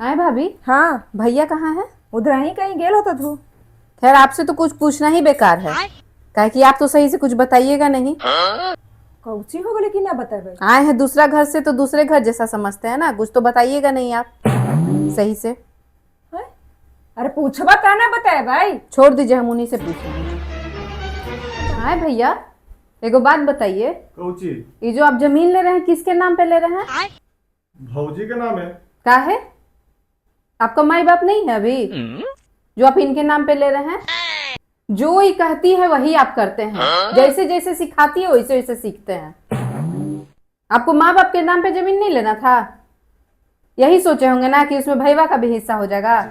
आए भाभी। हाँ, भैया कहाँ है? उधर ही कहीं गेल होता तू। खैर आपसे तो कुछ पूछना ही बेकार है, काहे कि आप तो सही से कुछ बताइएगा नहीं। कौची हो गले कि ना बताए। आए हैं दूसरा घर से तो दूसरे घर जैसा समझते हैं ना, कुछ तो बताइएगा नहीं आप सही से। अरे पूछबा का ना बताए भाई। छोड़ दीजिए, हम उन्हीं से पूछेंगे। आए भैया, एगो बात बताइए, कौची? ये जो आप जमीन ले रहे हैं किसके नाम पे ले रहे हैं? भौजी के नाम है। का है? आपका माई बाप नहीं है अभी जो आप इनके नाम पे ले रहे हैं? जो ही कहती है वही आप करते हैं, जैसे जैसे सिखाती है वैसे वैसे सीखते हैं। आपको माँ बाप के नाम पे जमीन नहीं लेना था? यही सोचे होंगे ना कि उसमें भैया का भी हिस्सा हो जाएगा।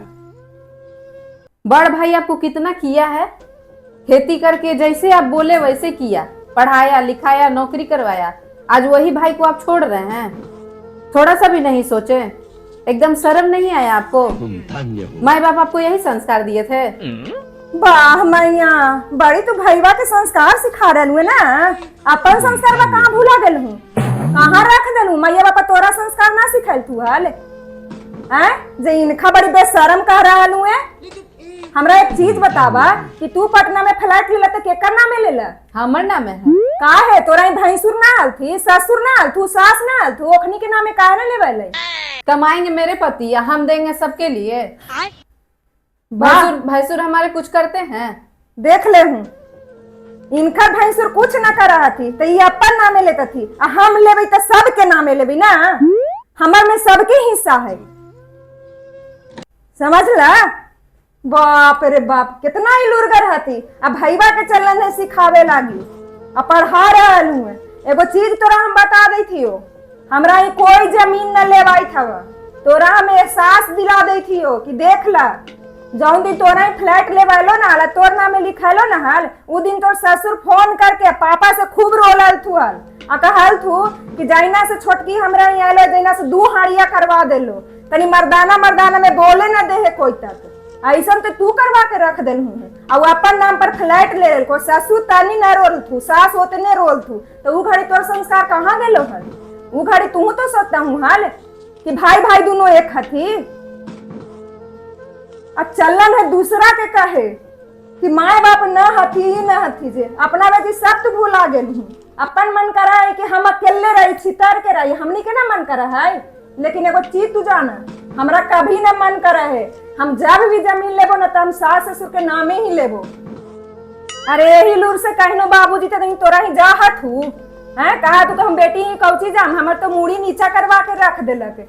बड़ भाई आपको कितना किया है, खेती करके जैसे आप बोले वैसे किया, पढ़ाया लिखाया नौकरी करवाया। आज वही भाई को आप छोड़ रहे हैं? थोड़ा सा भी नहीं सोचे? एकदम शर्म नहीं आया आपको? माँ बाप आपको यही संस्कार दिए थे? वाह मैया, बड़ी तो भैया के संस्कार सिखा रही है ना। अपन संस्कार में कहाँ भूला गल हूँ, कहाँ रख दलू? मैया बापा तोरा संस्कार ना सिखाल तू हाल हैं? जे इनका बड़ी बेशरम कह रहा है। हमरा एक चीज बतावा कि तू पटना में फ्लैट ले तो केकर नाम ले ला? हमर नाम है। का है तोरा भैंसुर ना आल थी, ससुर ना आल थू, सास ना आल थू, ओखनी के नामे काहे ना लेवले? कमाएंगे मेरे पति या हम देंगे सबके लिए? वाह। भैंसुर हमारे कुछ करते हैं? देख ले हूँ, इनका भैंसुर कुछ ना कर रहा थी तो ये अपन नामे लेता थी, हम लेबे तो सबके नामे लेबे ना। हमर में सबके हिस्सा है, समझ ला। बाप रे बाप, कितना ही लुरगर हती। अब भैया के चलन है सिखावे लागी, अब पढ़ा रहल हूँ। एगो चीज तोरा हम बता दी थी, हमरा ही कोई जमीन न लेवाई था, तोरा हम एहसास दिला दी थी कि देख ला, जौन दिन तोरा ही फ्लैट लेवालो ना हाल, तोर नामे लिखालो ना हाल, उ दिन तोर ससुर फोन करके पापा से खूब रोलल थू हाल, आ कहल थू कि जैना से छोटकी हमरा ही आलो, जैना से 2 हाड़िया करवा देलो, तनी मर्दाना मर्दाना में बोले न दे है कोई तक। ऐसा तो तू करवा के रख दिल हूँ, और अपन नाम पर फ्लैट ले को ससुर तानी न रोल थू, सास होते न रोल थू, तो उ घड़ी तोर संस्कार कहाँ गेलो हल? उ घड़ी तू तो सोचता हूँ हाल कि भाई भाई दोनों एक हथी। अब चलन है दूसरा के कहे कि माए बाप न हथी ही न हथी, जे अपना बेटी सब तो भूला गेल हूँ। अपन मन करा है कि हम अकेले रही, छितर के रही, हमनी के ना मन करा है। लेकिन एगो चीज तू जाना, हमरा कभी न मन करा है, हम जब भी जमीन लेबो ना तो हम सास ससुर के नामे ही लेबो। अरे यही लूर से कहनो बाबूजी तो नहीं तोरा ही जाहत हूँ हैं? कहा तू तो हम बेटी ही कौची जाम, हमर तो मूड़ी नीचा करवा के रख देलक।